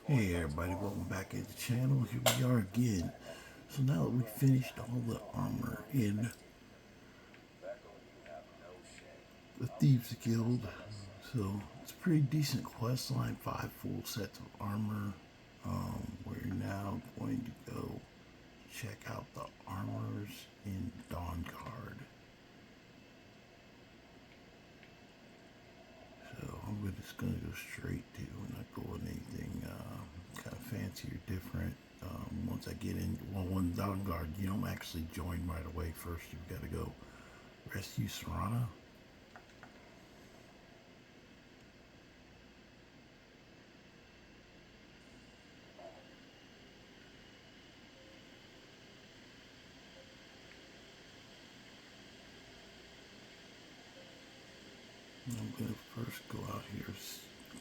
Hey everybody, welcome back to the channel. Here we are again. So now that we finished all the armor in the Thieves Guild, so it's a pretty decent quest line, 5 full sets of armor. We're now going to go check out the armors in Dawnguard. So I'm just going to go straight to, not go with anything kind of fancy or different. Once I get in, when Dawnguard, you don't actually join right away. First, you've got to go rescue Serana. I'm going to first go out here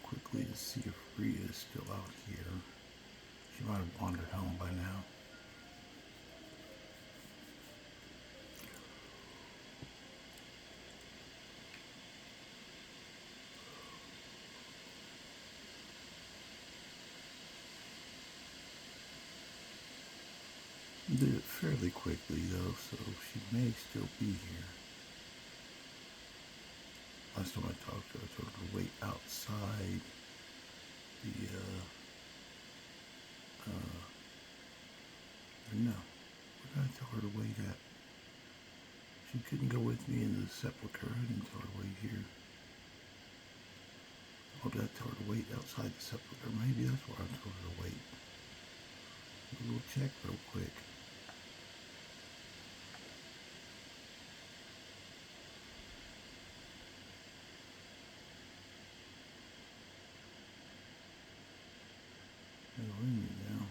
quickly to see if Rhea is still out here. She might have wandered home by now. Did it fairly quickly though, so she may still be here. Last time I talked to her, I told her to wait outside the, no, what did I tell her to wait at? She couldn't go with me into the sepulchre. I didn't tell her to wait here. Or did I tell her to wait outside the sepulchre? Maybe that's where I told her to wait. We'll check real quick. We're in there now.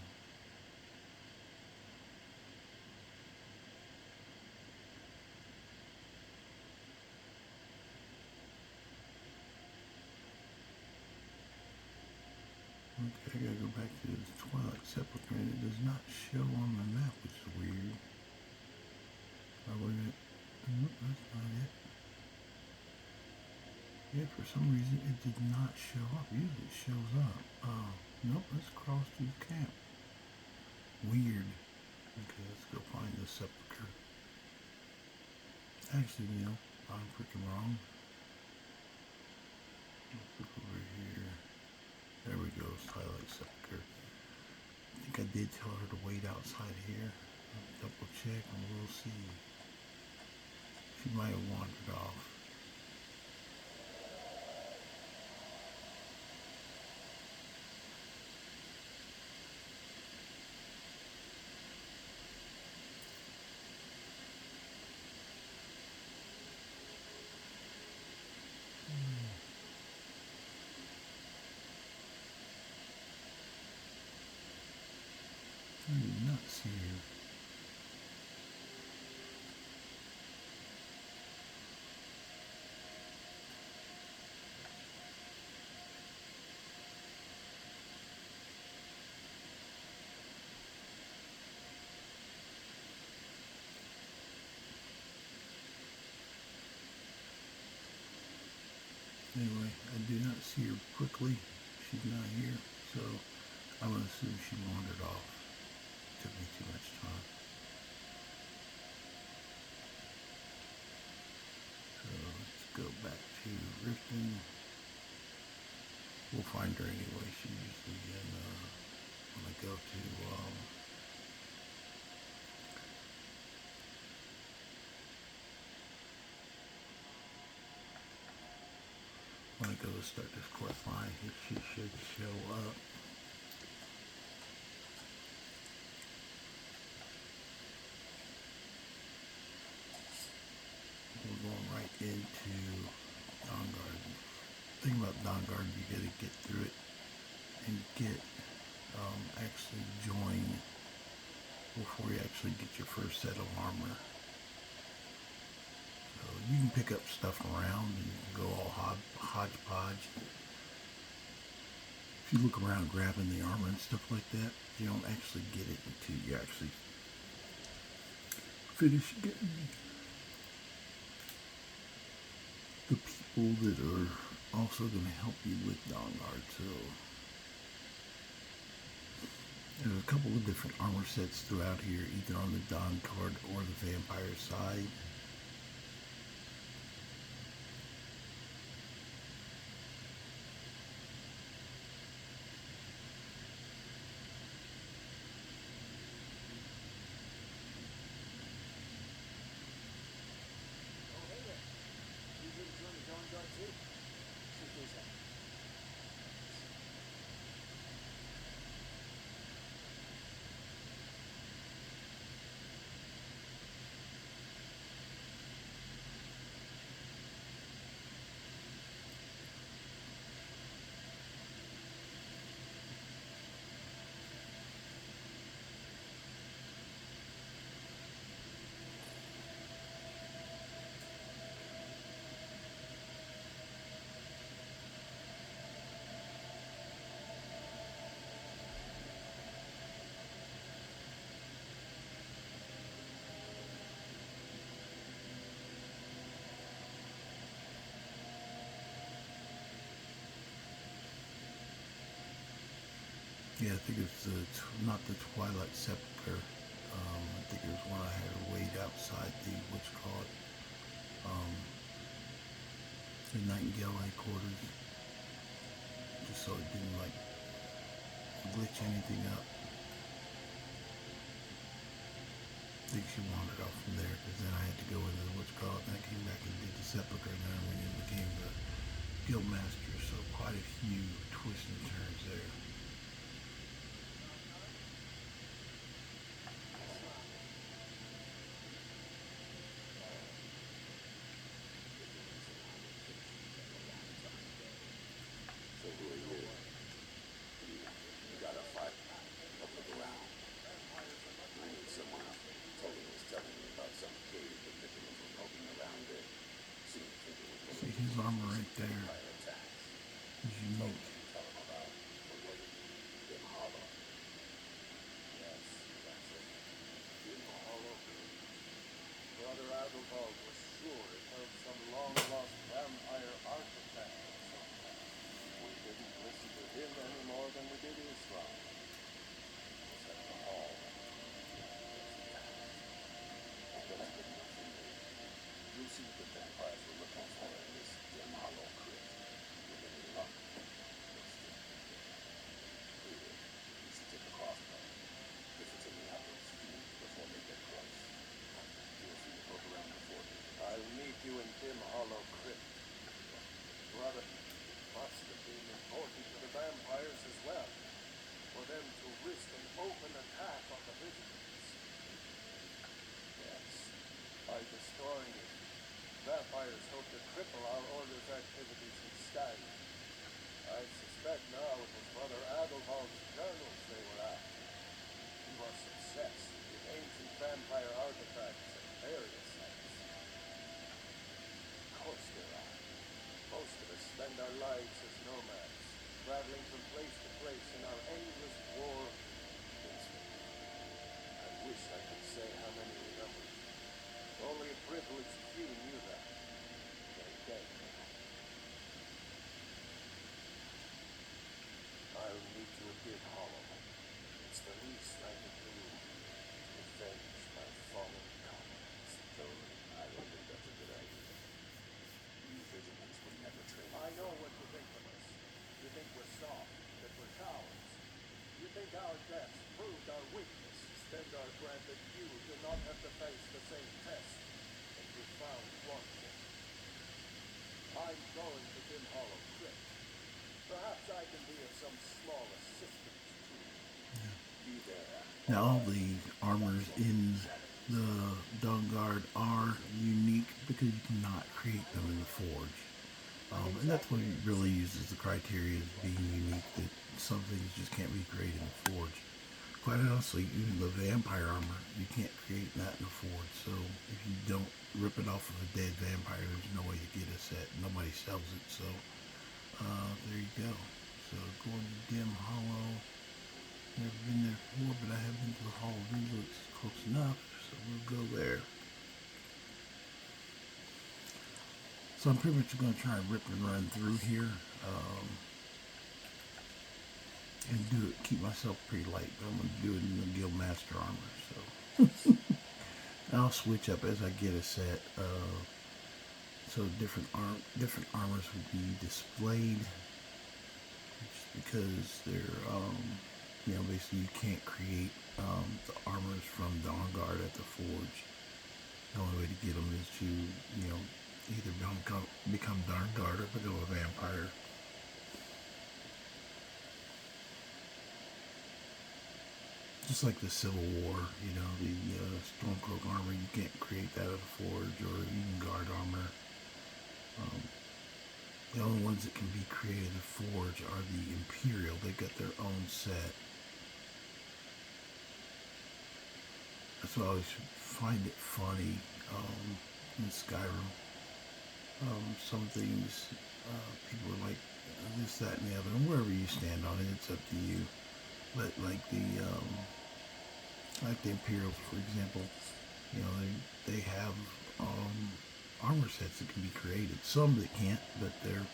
Okay, I gotta go back to the Twilight Sepulchre, and it does not show on my map, which is weird. Oh, wait a minute. Nope, that's not it. Yeah, for some reason it did not show up. Usually it shows up. Nope, let's cross through the camp. Weird. Okay, let's go find the sepulchre. Actually, I'm freaking wrong. Let's look over here. There we go, Twilight Sepulchre. I think I did tell her to wait outside here. I'll double check and we'll see. She might have wandered off. I did not see her. Anyway, I do not see her quickly. She's not here, so I'm going to assume she wandered off. It took me too much time. So let's go back to Riften. We'll find her anyway. She's usually in, when I go to, when I go to start this quest line, she should show up. We're going right into Dawnguard. The thing about Dawnguard, you gotta get through it and get, actually join before you actually get your first set of armor. So you can pick up stuff around and you can go all hodgepodge. If you look around grabbing the armor and stuff like that, you don't actually get it until you actually finish getting the people that are also going to help you with Dawnguard. So There's a couple of different armor sets throughout here, either on the Dawnguard or the vampire side. Yeah, I think it's not the Twilight Sepulchre. I think it was one I had to wait outside the, what's called, the Nightingale headquarters, just so it didn't like glitch anything up. I think she wandered off from there, because then I had to go into what's called, and I came back and did the Sepulchre, and then I went and became the Guildmaster, so quite a few twists and turns there. See his armor right there is unique. Brother Adalbald was sure it held some long-lost vampire artifact. We didn't listen to him any more than we did Islam. It was at the hall. You see what the vampires were looking for in this dim hollow crypt. With any luck, here, you should take a crossbow. If it's in the apples, before they get close. Feel free to poke around before me. I'll meet you in dim hollow crypt. Brother, must have been important to the vampires as well, for them to risk an open attack on the visitors. Yes, by destroying it, vampires hope to cripple our order's activities in Skyrim. I suspect now it was Brother Adalbald's journals they were after. He was obsessed with ancient vampire artifacts and various sites. Of course there are. Most of us spend our lives as nomads, traveling from place to place in our endless war against them. I wish I could say how many we numbered. Only a privileged few knew that. They're dead now. I'll meet you at Dim Hollow. It's the least I can do to avenge my fallen comrades. I don't think that's a good idea. You vigilantes were never trained. I know what you think of us. You think we're soft, that we're cowards. You think our deaths proved our weakness. Stendar granted you do not have to face the same test. And you found one thing. I'm going to Dim Hollow Crypt. Perhaps I can be of some small assistance to you. Be there. Now all the armors in the Dawnguard are unique because you cannot create them in the Forge. And that's what it really uses the criteria as being unique, that some things just can't be created in the Forge. Quite honestly, even the vampire armor, you can't create that in the Forge. So if you don't rip it off of a dead vampire, there's no way to get a set. Nobody sells it. So there you go. So going to Dim Hollow. Never been there before, but I have been to the Hall of Influence close enough, so we'll go there. So I'm pretty much going to try and rip and run through here. and do it, keep myself pretty light, but I'm going to do it in the Guild Master armor. So I'll switch up as I get a set. So different armors would be displayed, just because they're basically you can't create the armors from Dawnguard at the forge. The only way to get them is to either become Dawnguard or become a vampire. Just like the Civil War, the Stormcloak armor, you can't create that at a forge, or even guard armor. The only ones that can be created at a forge are the Imperial. They've got their own set. That's why I always find it funny in Skyrim. Some things people are like this, that, and the other, and wherever you stand on it, it's up to you. But like the Imperials, for example, they have armor sets that can be created. Some that can't, but they're,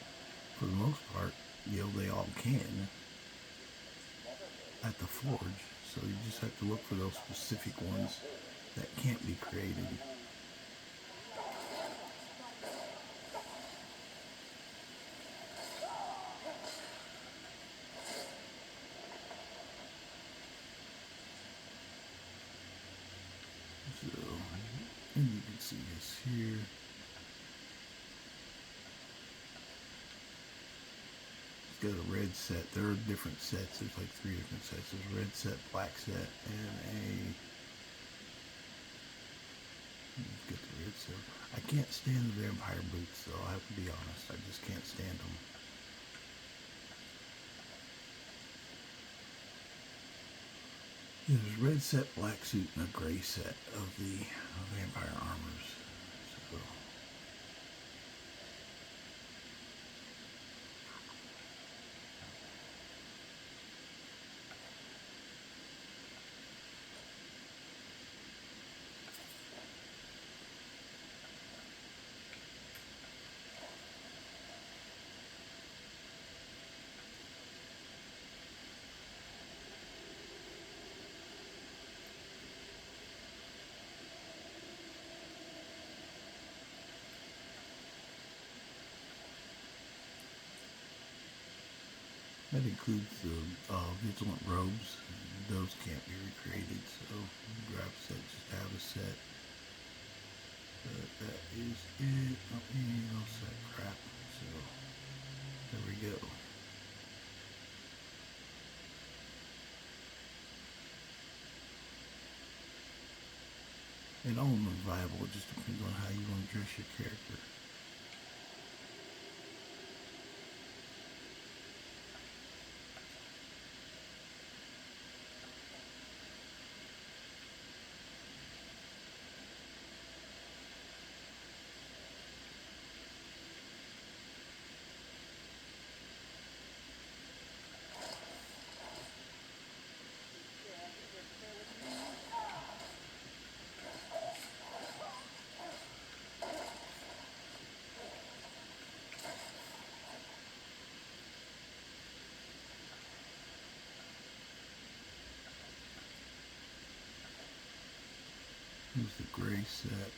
for the most part, they all can at the forge. So you just have to look for those specific ones that can't be created. So, and you can see this here. It's got a red set. There are different sets. There's like 3 different sets. There's a red set, black set, and get the red set. I can't stand the vampire boots, though. I have to be honest. I just can't stand them. There's a red set, black suit, and a gray set of the vampire armors. So, that includes the vigilant robes. Those can't be recreated, so grab a set, just have a set. But that is it. Not any no set crap. So there we go. And all of them are viable. It just depends on how you want to dress your character. Here's the gray set.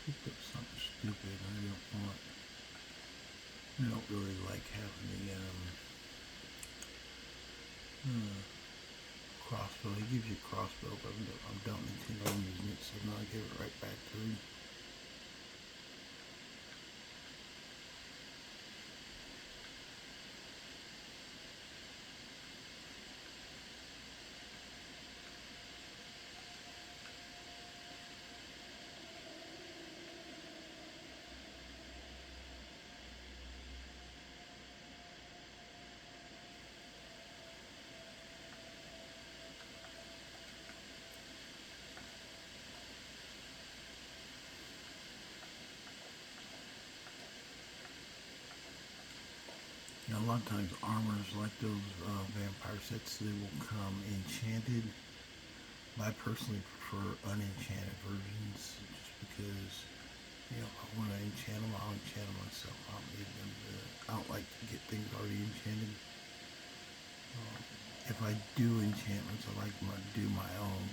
Picked up something stupid I don't want. I don't really like having the crossbow. He gives you a crossbow, but I don't intend on using it, so now I give it right back to him. A lot of times armors like those vampire sets, they will come enchanted. I personally prefer unenchanted versions, just because, if I want to enchant them, I'll enchant them if I do enchantments, I like to do my own.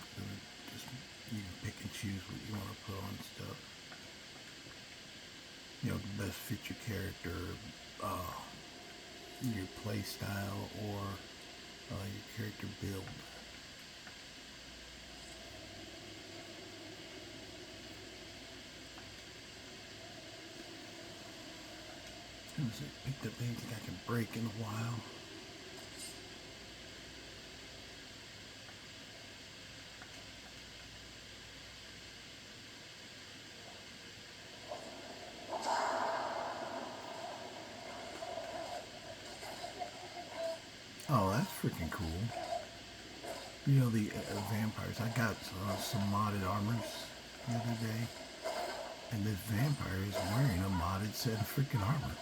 Just you can pick and choose what you want to put on stuff. You know, the best fit your character, your play style, or your character build. Picked up anything I can break in a while. Oh, that's freaking cool. You know, the vampires. I got some modded armors the other day. And this vampire is wearing a modded set of freaking armor.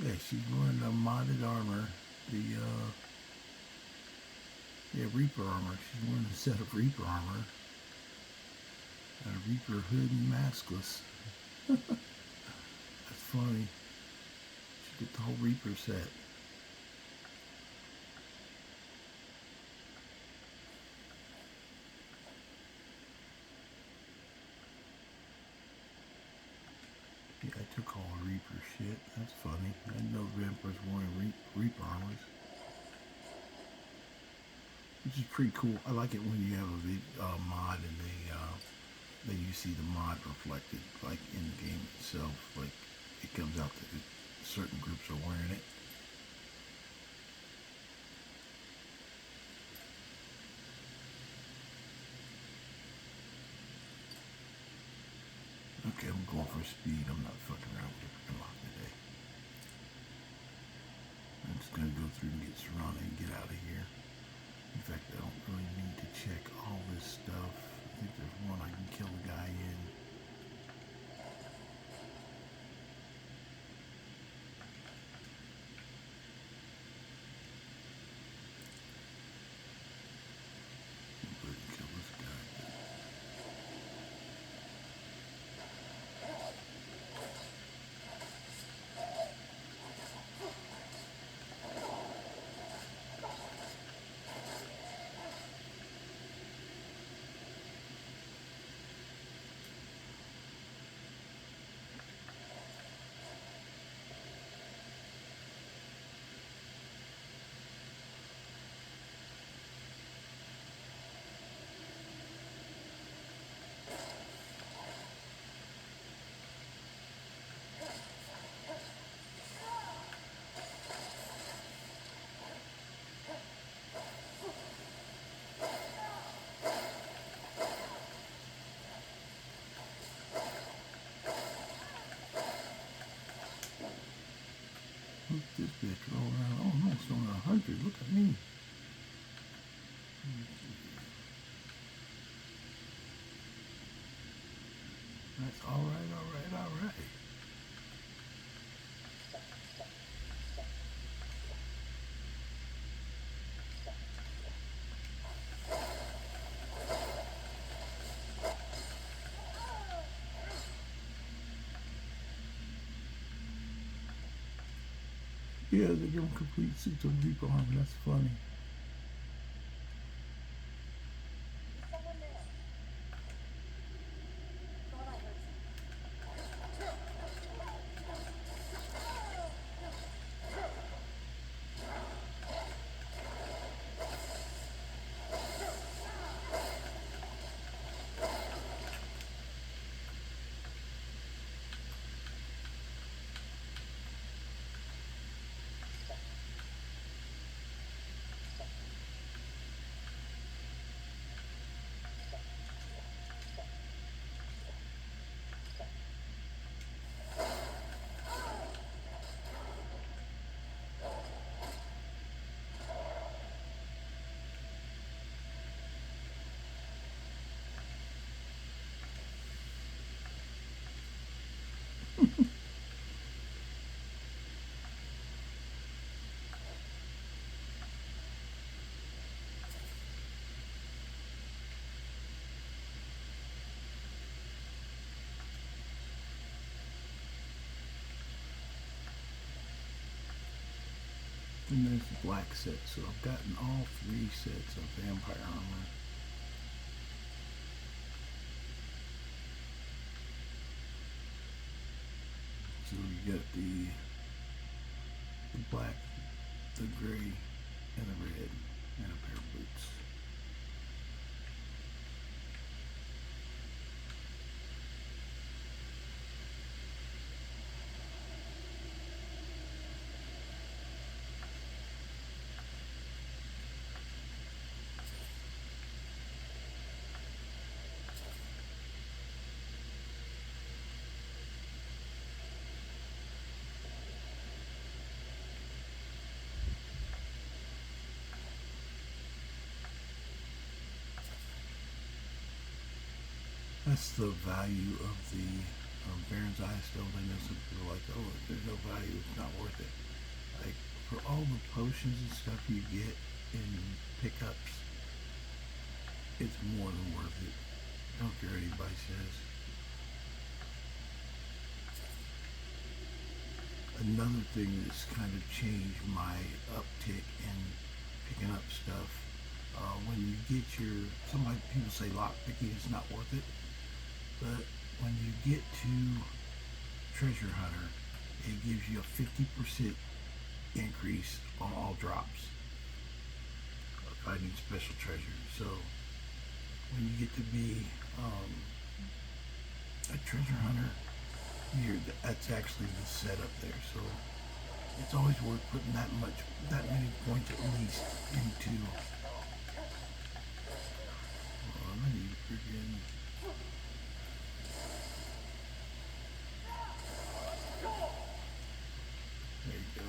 Yeah, she's wearing a modded armor. Reaper armor. She's wearing a set of Reaper armor. And a Reaper hood and maskless. That's funny. She get the whole Reaper set. Yeah, I took all the Reaper shit. That's funny. I didn't know vampires wearing Reaper armors. Which is pretty cool. I like it when you have a mod and then you see the mod reflected, like in the game itself. Like it comes out that certain groups are wearing it. Okay, I'm going for speed. I'm not fucking around with the freaking lock today. I'm just gonna go through and get surrounded and get out of here. In fact, I don't really need to check all this stuff. I think there's one I can kill the guy in. I'm going to kill this guy. Look at this bitch roll around. Oh, no, it's only 100. Look at me. That's all right, all right. Yeah, they give them complete suits of Reaper armor. That's funny. And there's the black set. So I've gotten all 3 sets of vampire armor. So you got the black, the gray, and the red, and a pair of boots. That's the value of the Baron's Eye Stone. I know some people are like, oh, there's no value, it's not worth it. Like, for all the potions and stuff you get in pickups, it's more than worth it. I don't care what anybody says. Another thing that's kind of changed my uptick in picking up stuff, when you get your, people say lock picking is not worth it, but when you get to Treasure Hunter, it gives you a 50% increase on all drops of finding special treasures. So when you get to be a treasure hunter, that's actually the setup there. So it's always worth putting that many points at least into. I need to freaking. There you go.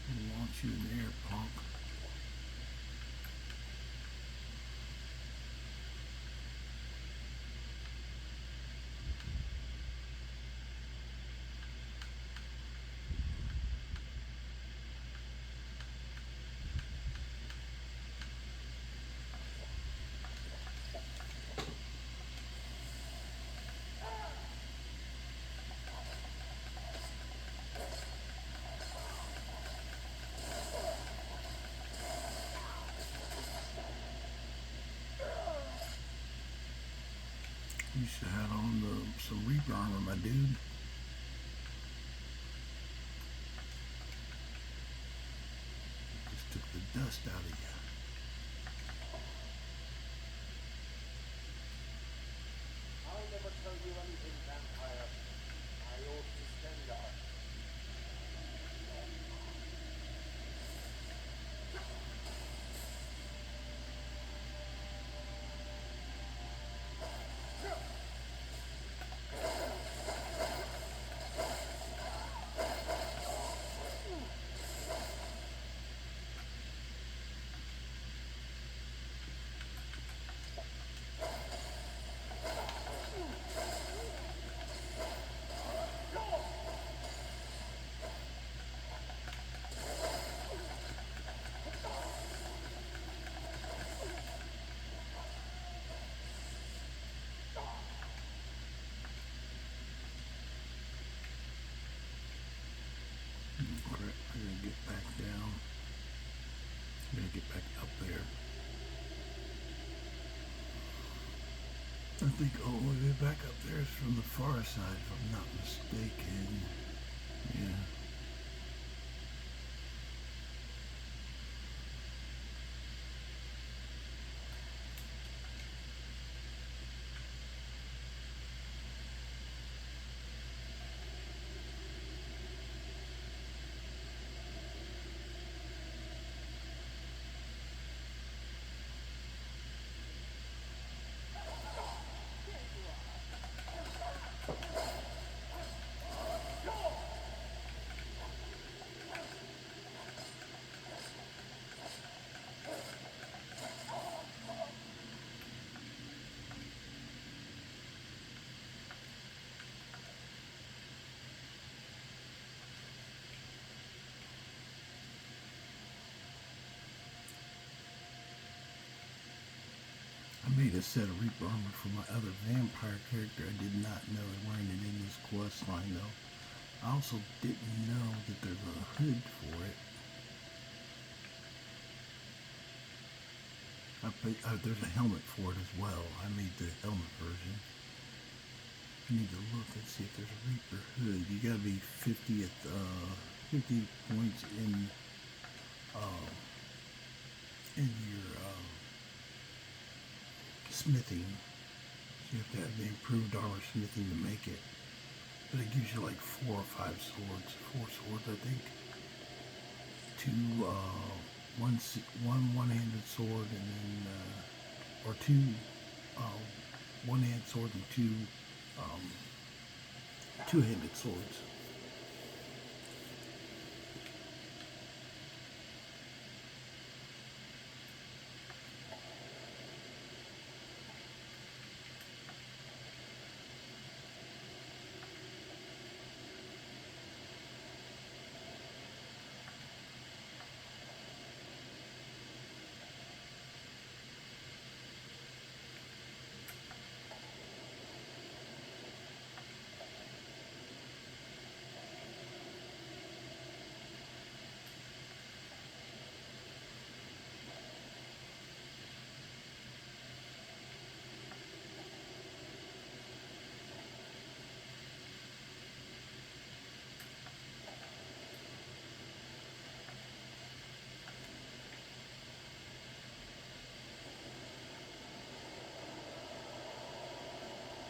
I want you in there, punk. You should have on some Reaper armor, my dude. Just took the dust out of you. I'll never tell you anything, vampire. I ought to stand guard. Crap, I gotta get back down. I gotta get back up there. I think all the way back up there is from the far side, if I'm not mistaken. Yeah. I made a set of Reaper armor for my other vampire character. I did not know they weren't in this quest line though. I also didn't know that there's a hood for it. There's a helmet for it as well. I made the helmet version. I need to look and see if there's a Reaper hood. You gotta be 50 points in your smithing. So you have to have the improved armor smithing to make it. But it gives you like 4 or 5 swords. 4 swords, I think. 2, one-handed sword, and then, or 2 one-handed swords and 2 two-handed swords.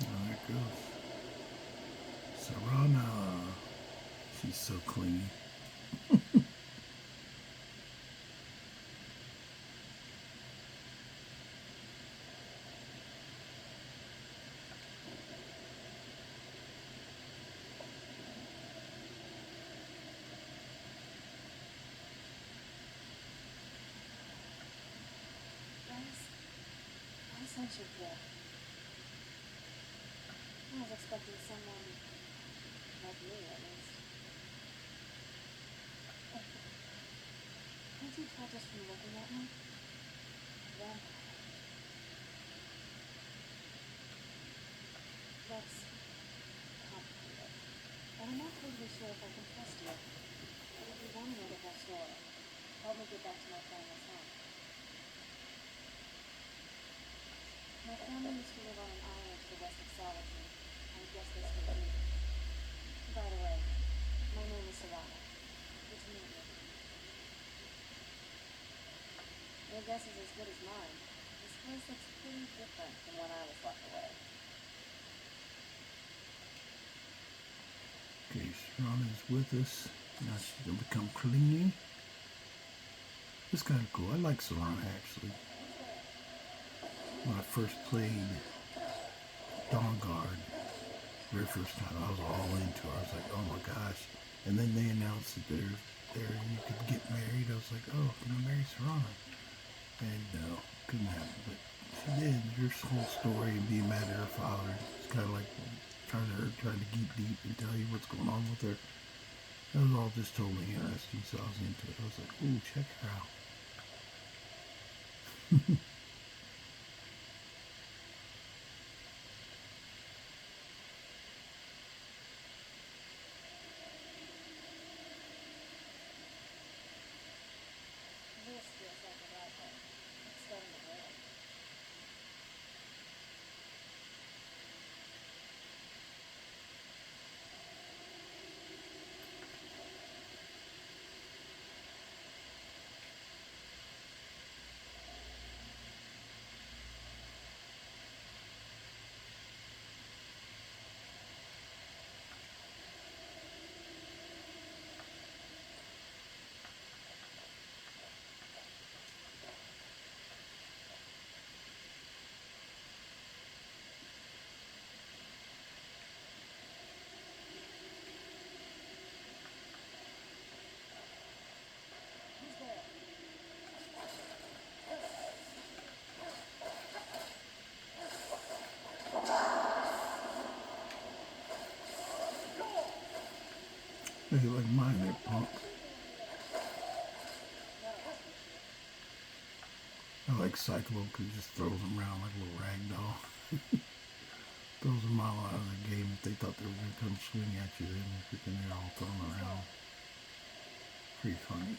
There it goes. Serana. She's so clingy. I sent you here. I was expecting someone like me, at least. Can't you tell just from looking at me? Vampire. That's complicated. And I'm not totally sure if I can trust you. But if you want to know the whole story, help me get back to my family's home. My family used to live on an island to the west of Solitude. I guess they still do. By the way, my name is Serana. Good to meet you. Your guess is as good as mine. This place looks pretty different from when I was locked away. Okay, Serana's with us. Now she's gonna become clingy. It's kind of cool. I like Serana actually. When I first played Dawnguard, very first time, I was all into her. I was like, oh my gosh. And then they announced that you could get married. I was like, oh, I'm gonna marry Serana. And no, couldn't happen. But she did. Your whole story and being mad at her father. It's kind of like trying to get deep and tell you what's going on with her. That was all just totally interesting. So I was into it. I was like, ooh, check her out. This feels like a rifle. It's starting to rain. Who's there? They like mine, they're punk. I like Cyclo because he just throws them around like a little rag doll. throws them all out of the game if they thought they were going to come swing at you. Then freaking they're all thrown around. Pretty funny.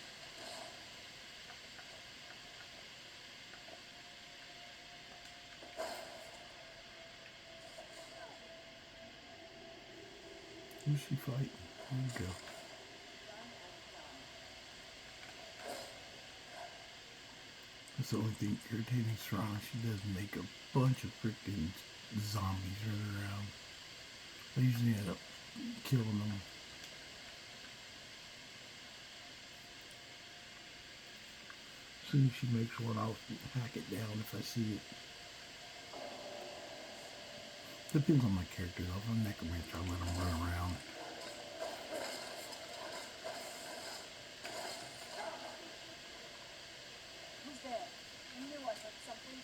Who's she fighting? There you go. That's the only thing irritating Serana. She does make a bunch of freaking zombies running around. I usually end up killing them. As soon as she makes one, I'll hack it down if I see it. Depends on my character though. If I'm necromancer, I'll let them run around. Who's there? I knew I heard something.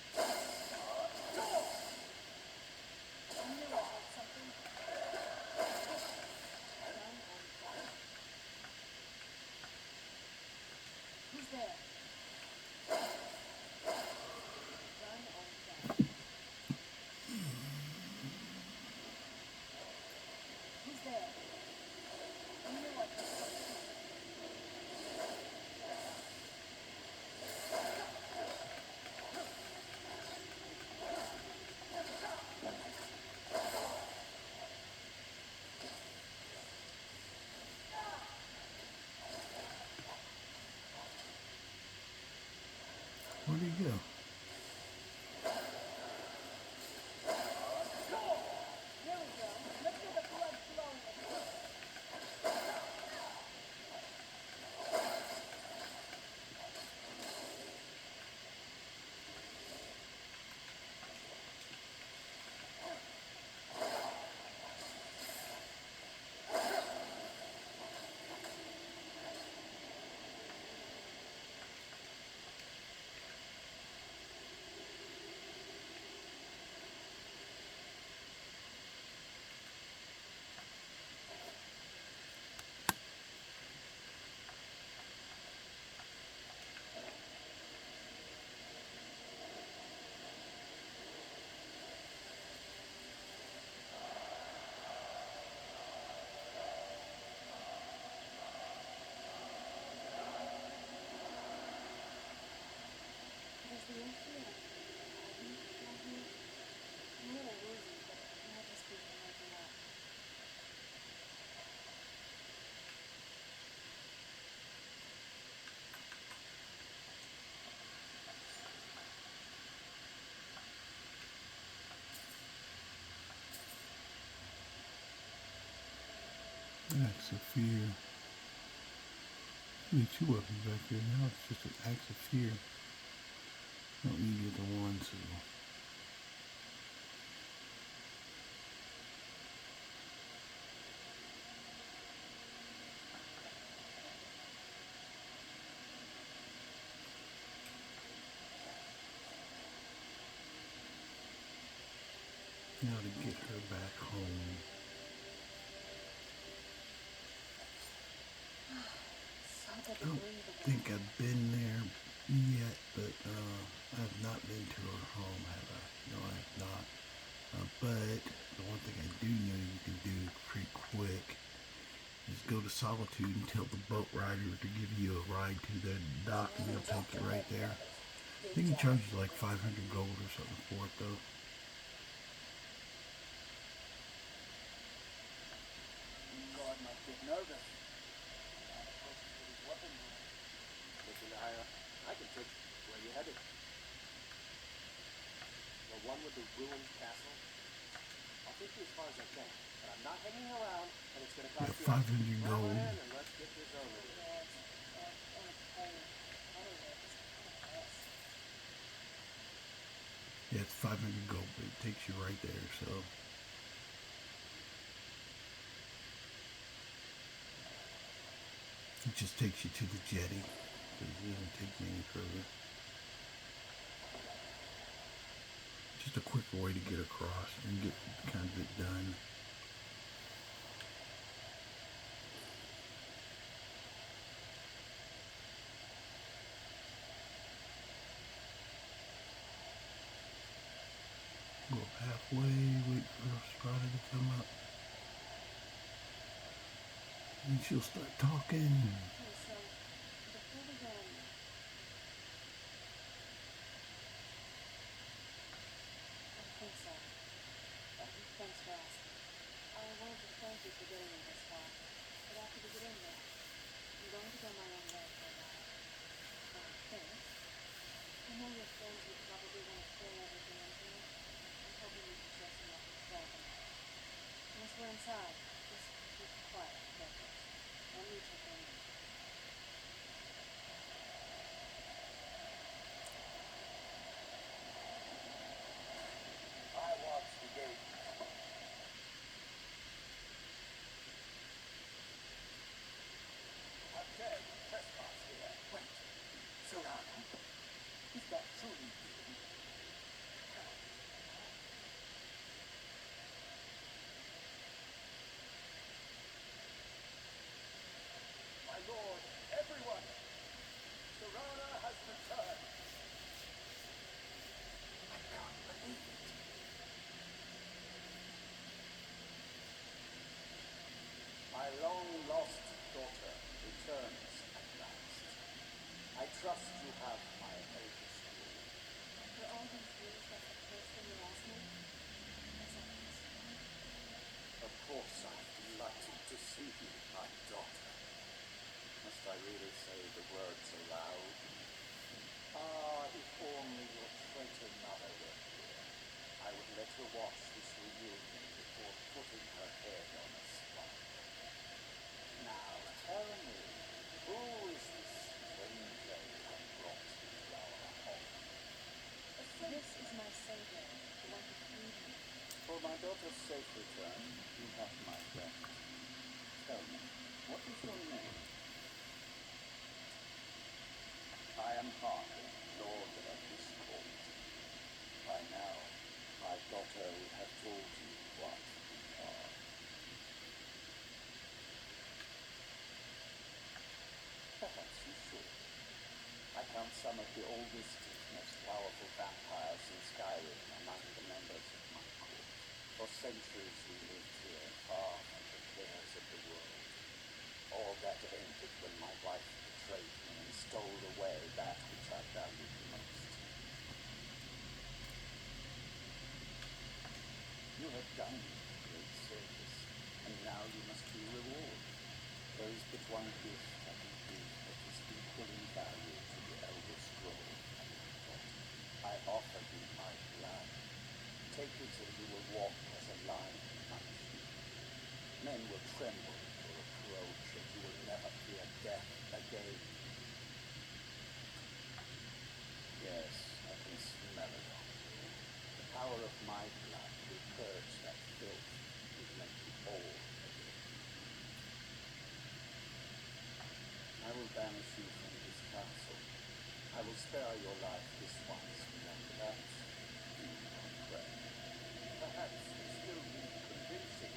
I knew I heard something. Done and done. Who's there? Done and done. Who's there? I knew I heard something. Where'd he go? Here we go. Let's get the blood flowing again. Does the air feel heavy down here? I'm a little woozy, but it might just be from waking up. Axe of Fear. Only 2 weapons back here. Now it's just an Axe of Fear. Don't need either one, so. Now to get her back home. So good I to don't breathe again. think I've been there yet, but I have not been to her home, have I? No, I have not. But the one thing I do know you can do pretty quick is go to Solitude and tell the boat rider to give you a ride to the dock, and he'll take you right there. I think he charges like 500 gold or something for it, though. Guard might get nervous. Approaches with his weapon. Listen, I can take you where you're headed. The one with the ruined castle. I'll take you as far as I can, but I'm not hanging around, and it's gonna cost Yeah, you 500 Go gold. in and let's get this over with. Yeah, it's on a pole. Anyway, just kind of this. Yeah, it's 500 gold, but it takes you right there, so. It just takes you to the jetty. It doesn't take you any further. Just a quicker way to get across and get kind of it done. Go halfway, wait for Strata to come up. And she'll start talking. Okay, so before we go in there, I think so. Thanks for asking. I wanted to thank you for getting me this far, but after we get in there, I'm going to go my own way for a while. First, I know your friends would probably want to throw everything into me. I'm hoping you can show some restraint and once we're inside, just keep quiet, okay? Don't need to go in. I watch the gate. How dare you trespass here? Wait, Serrano, is that truly you? My lord, everyone! Serrano has returned! I can't believe it. My long-lost daughter returns at last. I trust you have my eldest rule. After all these years, that's the first thing you asked me? That's Of course I'm delighted to see you, my daughter. Must I really say the words aloud? Ah, if only your traitor mother were here. I would let her watch this reunion before putting her head on a spike. Now tell me, who is this stranger you have brought into our home? This is my savior, the one who freed me. For my daughter's safe return, you have my best. Tell me, what is your name? I am Harkin, Lord of this court. By now, my daughter would have told you what you are. Perhaps you should. I count some of the oldest and most powerful vampires in Skyrim among the members of my court. For centuries we lived here, far from the cares of the world. All that ended when my wife betrayed me and stole away that which I valued most. You have done me great service, and now you must be rewarded. There is but one gift I can give that is equal in value to the Elder Scroll and my daughter. I offer you my blood. Take it and you will walk as a lion unsheathed. Men will tremble at your approach, and you will never fear death again. Yes, I can smell it on you. The power of my blood will purge that filth, will make you whole again. I will banish you from this castle. I will spare your life this once, and after that, you are pray. Perhaps you still need convincing.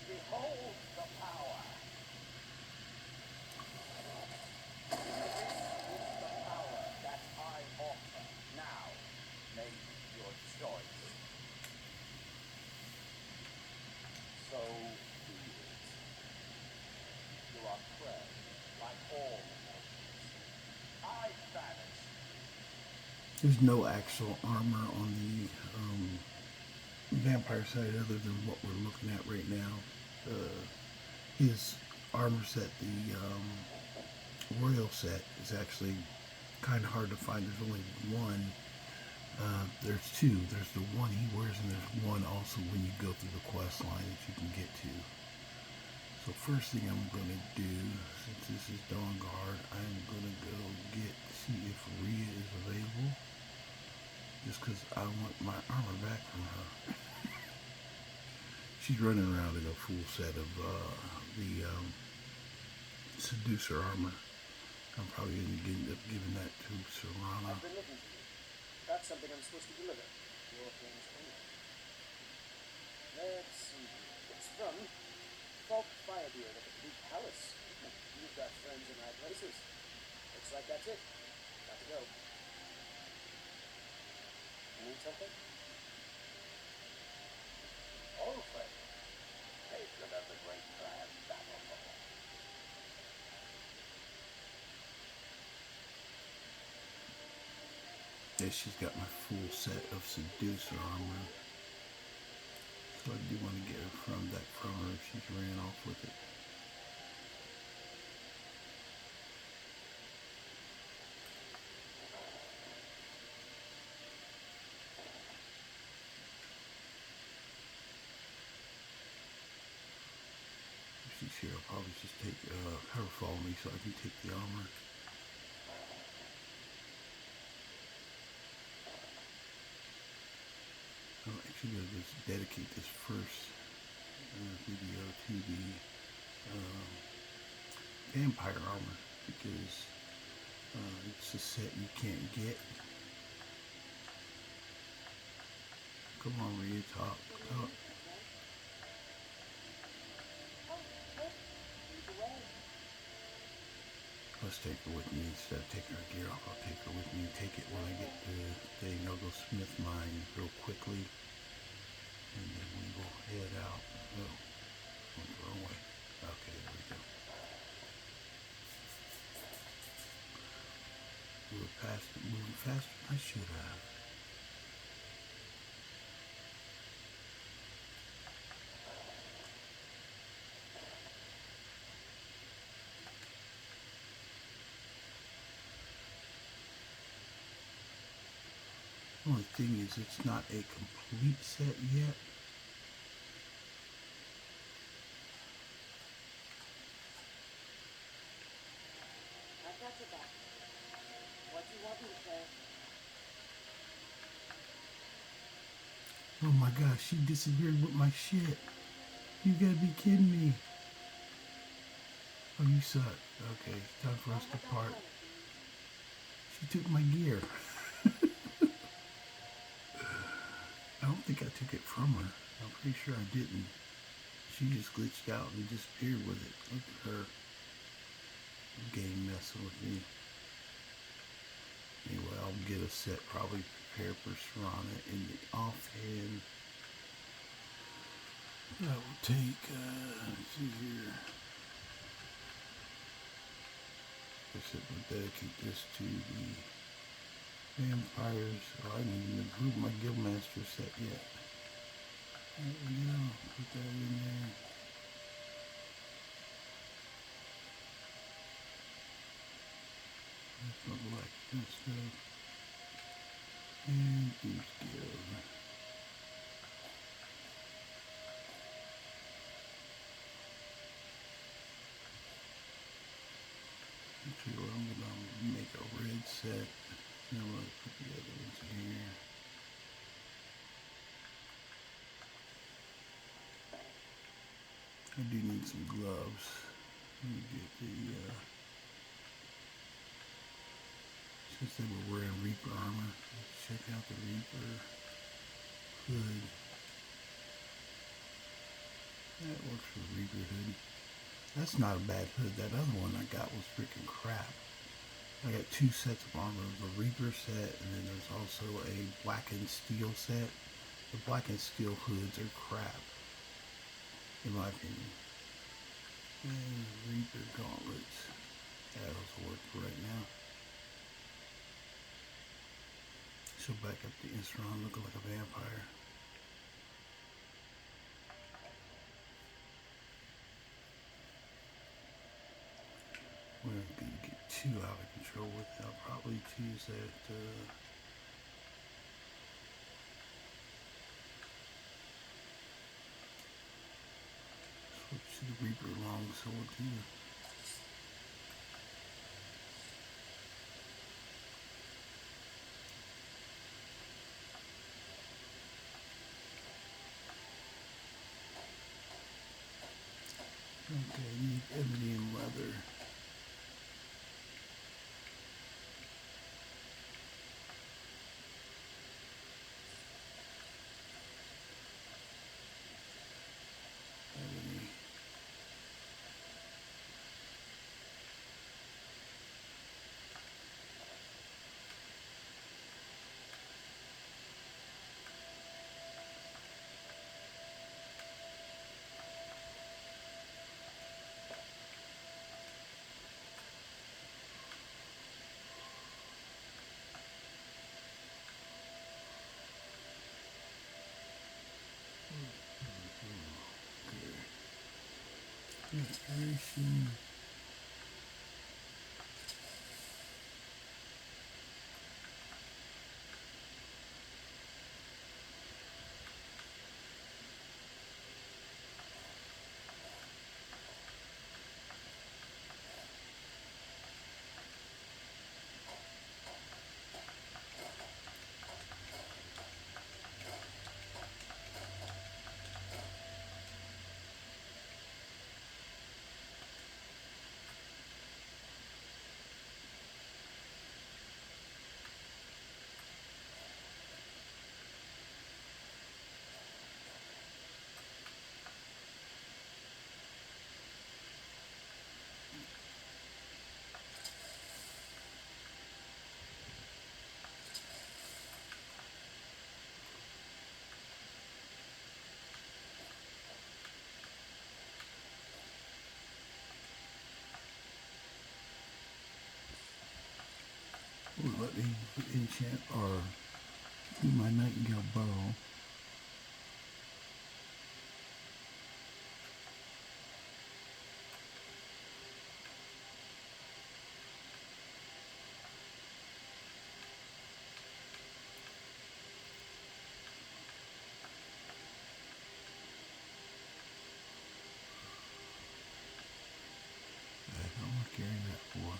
Behold the power! This is the power that I offer. Now, make your choice. So be it. You are prey, like all mortals. I banish you. There's no actual armor on the vampire side other than what we're looking at right now. His armor set, the royal set, is actually kind of hard to find. There's only one. There's two. There's the one he wears, and there's one also when you go through the quest line that you can get to. So first thing I'm going to do, since this is Dawnguard, I'm going to go see if Rhea is available. Just because I want my armor back from her. She's running around in a full set of the Seducer armor. I'm probably going to end up giving that to Serrano. I've been looking for you. That's something I'm supposed to deliver. Your things only. Let's see. It's from Falk Firebeard at the Blue Palace. You've got friends in high places. Looks like that's it. Got to go. You need something? Yeah, she's got my full set of seducer armor. So I do want to get her from her if she's ran off with it. If she's here, I'll probably just take her follow me so I can take the armor. I'm actually going to just dedicate this first video to the vampire armor because it's a set you can't get. Come on, Rhea, talk. Let's take her with me instead of taking her gear off. I'll take her with me and take it when I get to the thing. I'll go smith mine real quickly, and then we will head out. Oh, went the wrong way. Okay, there we go. We were past it, moving faster than I should have. The only thing is it's not a complete set yet. I've got your back. What do you want me to say? Oh my gosh, she disappeared with my shit. You gotta be kidding me. Oh, you suck. Okay, it's time for us to part. She took my gear. I don't think I took it from her. I'm pretty sure I didn't. She just glitched out and disappeared with it. Look at her. Game messing with me. Anyway, I'll get a set, probably prepare for Serana in the offhand. I will take, let's see here. I said we'll dedicate this to the vampires. Oh, I didn't even improve my guildmaster set yet. There we go. Put that in there. That's not like that stuff. And these guild. Actually, well, I'm gonna make a red set. And I'm gonna put the other ones in here. I do need some gloves. Let me get the, since they were wearing Reaper armor, let's check out the Reaper hood. That works for the Reaper hood. That's not a bad hood. That other one I got was freaking crap. I got two sets of armor, the Reaper set, and then there's also a blackened steel set. The blackened steel hoods are crap, in my opinion. And Reaper gauntlets. That'll work right now. So back up the Isran looking like a vampire. We're going to get too out of control with it. I'll probably choose that switch to the Reaper longsword too. Okay, I need ebony and leather. Ebony. Restoration. Ooh, let me enchant or do my nightingale bow. I'm not carrying that for.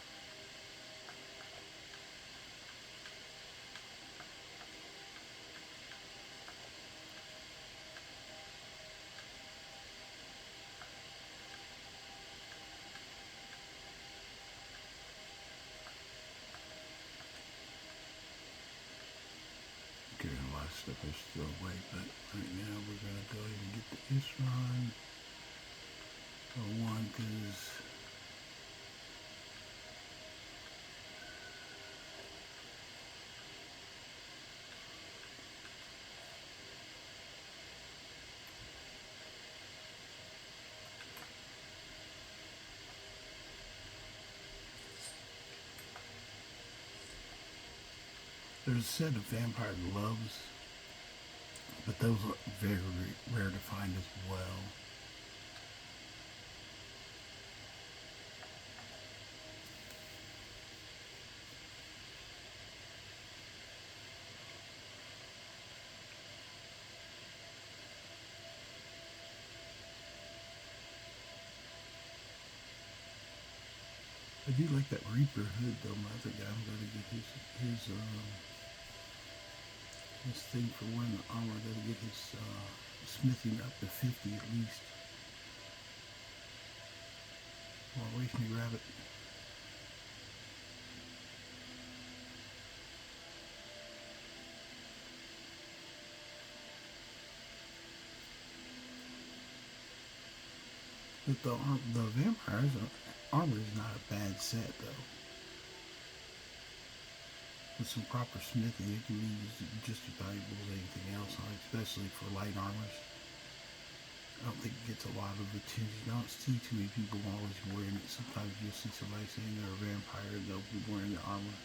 Carrying a lot of stuff I still away, but right now we're gonna go ahead and get the Isron. One, because there's a set of vampire gloves, but those are very rare to find as well. I do like that Reaper hood though. My other guy, I'm gonna get his thing for wearing the armor. Gotta get his smithing up to 50 at least. Well, waste me, rabbit. But the vampires armor is not a bad set though. With some proper smithing, it can be just as valuable as anything else, especially for light armors. I don't think it gets a lot of attention. I don't see too many people always wearing it. Sometimes you'll see somebody saying they're a vampire and they'll be wearing the armor.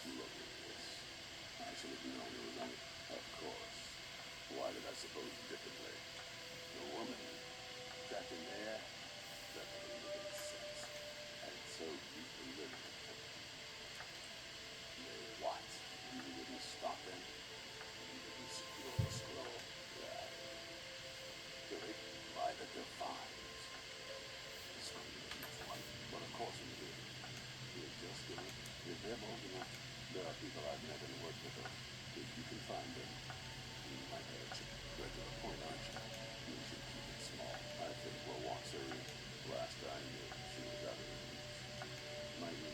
Look at this. I should have known it was on it. Of course. Why did I suppose differently? The woman trapped in there? That doesn't make any sense. And so deeply living. What? You wouldn't stop them? You didn't secure the scroll? Right. Kill it by the divines. This one is one. But of course we do. We're just gonna give them over. There are people I've met and worked with them. If you can find them, you might have a regular point, aren't you? You should keep it small. I think we'll walk through. Last I knew, she was out of the reach. Might be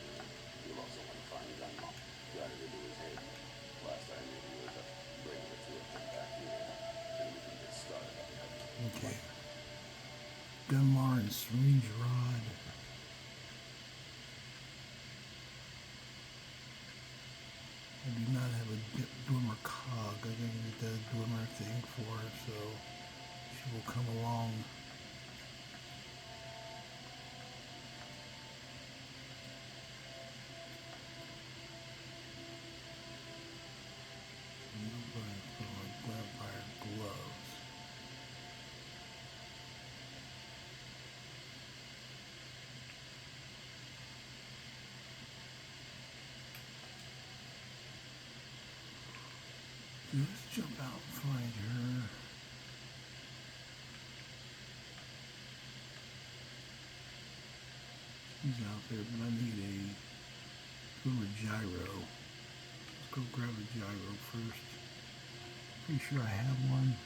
you'll also want to find Gunlock. Got it into his head. Last I knew, he was bringing it to him back here. Then we can get started on that. Okay. Gunmar and Syringe Rod. I do not have a Dwemer cog. I gotta get that Dwemer thing for her, so She will come along. Nobody put on vampire gloves. Let's jump out and find her. She's out there, but I need a gyro. Let's go grab a gyro first. Pretty sure I have one.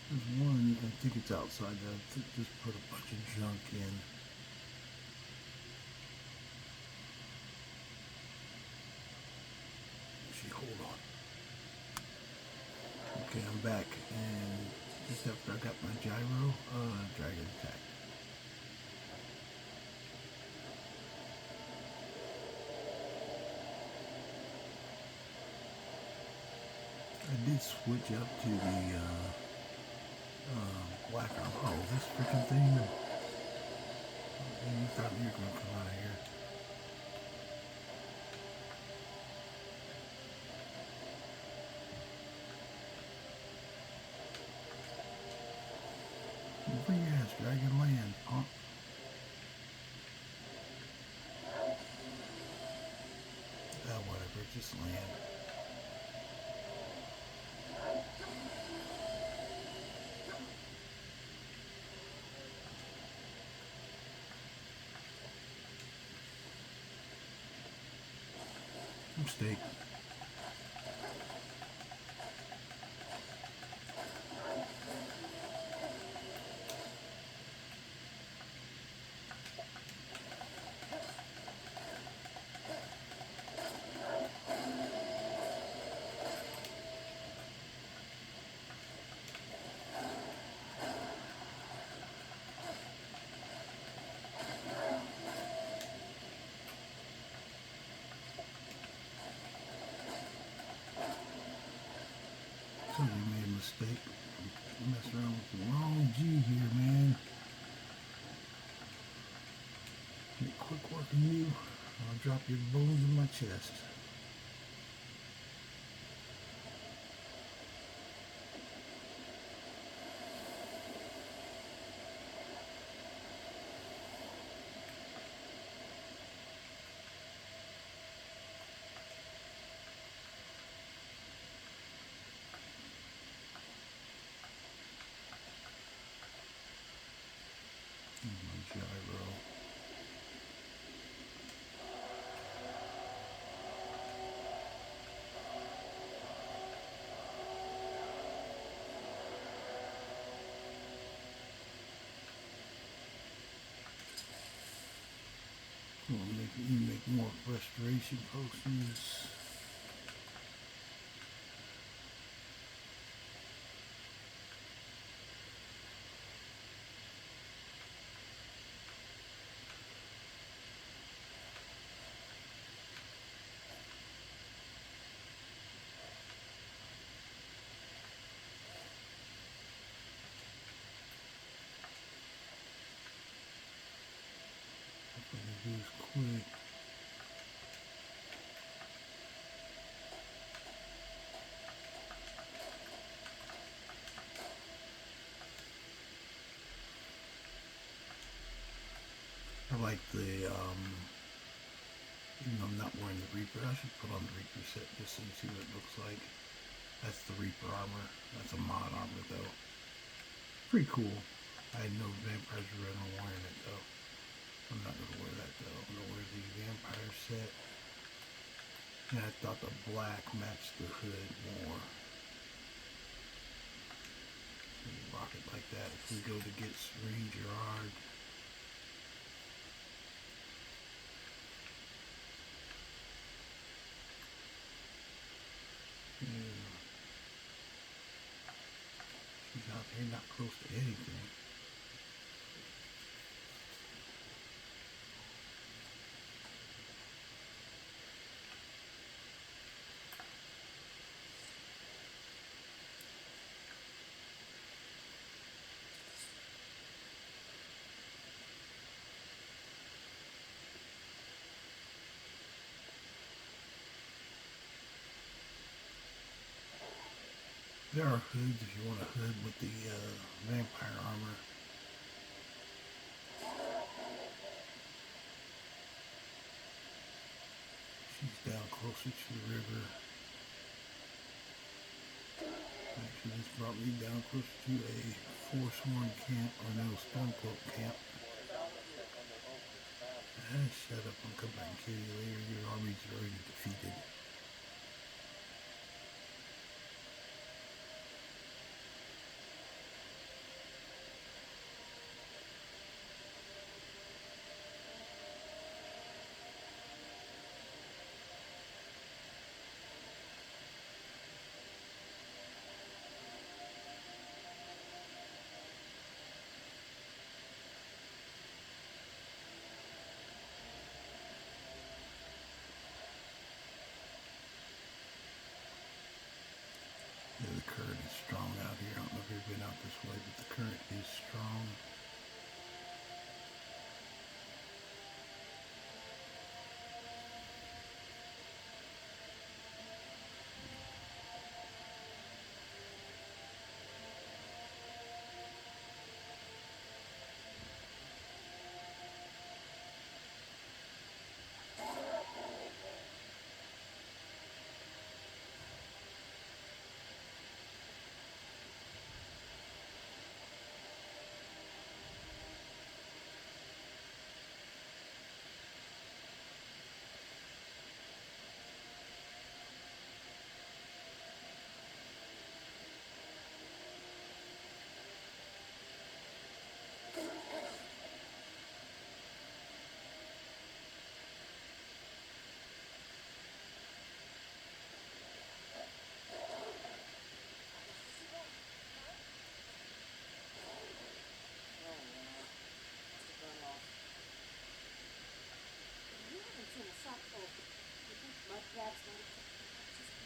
There's one, I think it's outside that I just put a bunch of junk in. Actually, hold on. Okay, I'm back, and just after I got my gyro, dragon attack. I did switch up to the black armor. Oh, this freaking thing. You thought you were going to come out of here. Bring your ass, dragon, land, punk. Whatever, just land. Mistake. Somebody made a mistake. I'm messing around with the wrong G here, man. Get quick work on you. I'll drop your bones in my chest. Gyro. We'll make more restoration potions. Do this quick. I like the, even though I'm not wearing the Reaper, I should put on the Reaper set just so you see what it looks like. That's the Reaper armor. That's a mod armor though. Pretty cool. I had no vampires running wearing it though. I'm not going to wear that though. I'm going to wear the vampire set. And I thought the black matched the hood more. So you rock it like that. If we go to get Range Gerard. There are hoods if you want a hood with the vampire armor. She's down closer to the river. Actually, this brought me down closer to a Forsworn camp, or no, Stormcloak camp. Shut up, I'll come back and kill you later. Your army's already defeated. Yeah, the current is strong out here. I don't know if you've been out this way, but the current is strong.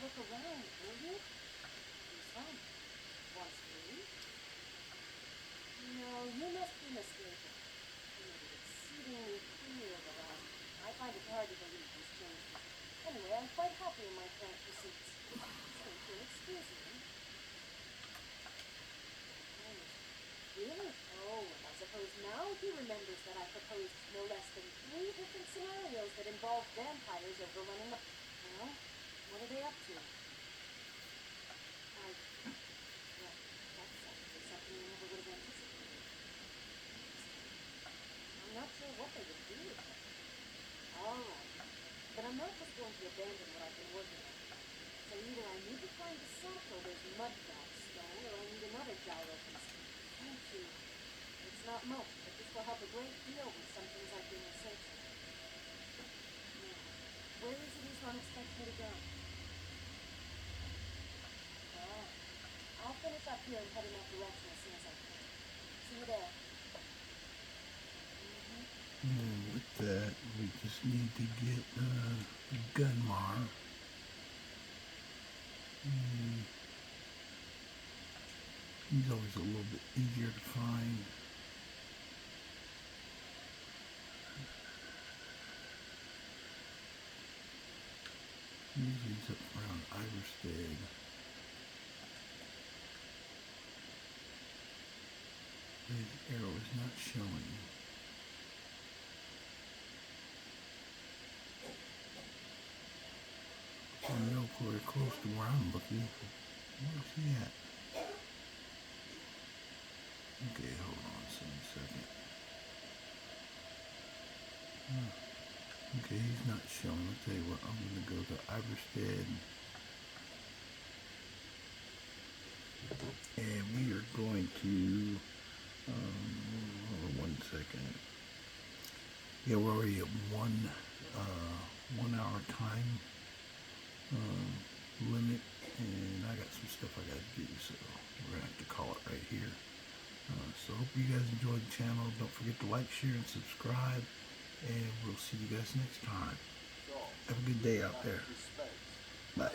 Look around, will you? He's fine. Wants to leave? No, you must be mistaken. He made it exceedingly clear that I find it hard to believe these changes. Anyway, I'm quite happy in my current pursuits. So you'll excuse me. Really? Oh, and I suppose now he remembers that I proposed no less than 3 different scenarios that involve vampires overrunning the... Well, what are they up to? Well, that's actually something I never would have anticipated. I'm not sure what they would do with it. Alright, but I'm not just going to abandon what I've been working on. So either I need to find the Sackholders' mudcrab stone, or I need another gyro piece. Thank you. It's not much, but this will help a great deal with some things I've been researching. Now, where is it Islam expects me to go? I'll finish up here and head in that direction as soon as I can. See you there. And with that, we just need to get Gunmar. He's always a little bit easier to find. Usually he's up around Iverstead. His arrow is not showing. I know very close to where I'm looking. Where's he at? Okay, hold on a second. Okay, he's not showing. I'll tell you what, I'm going to go to Iverstead. And we are going to, hold on 1 second. Yeah, we're already at 1 hour time limit. And I got some stuff I got to do, so we're going to have to call it right here. So hope you guys enjoyed the channel. Don't forget to like, share, and subscribe. And we'll see you guys next time. Have a good day out there. Bye.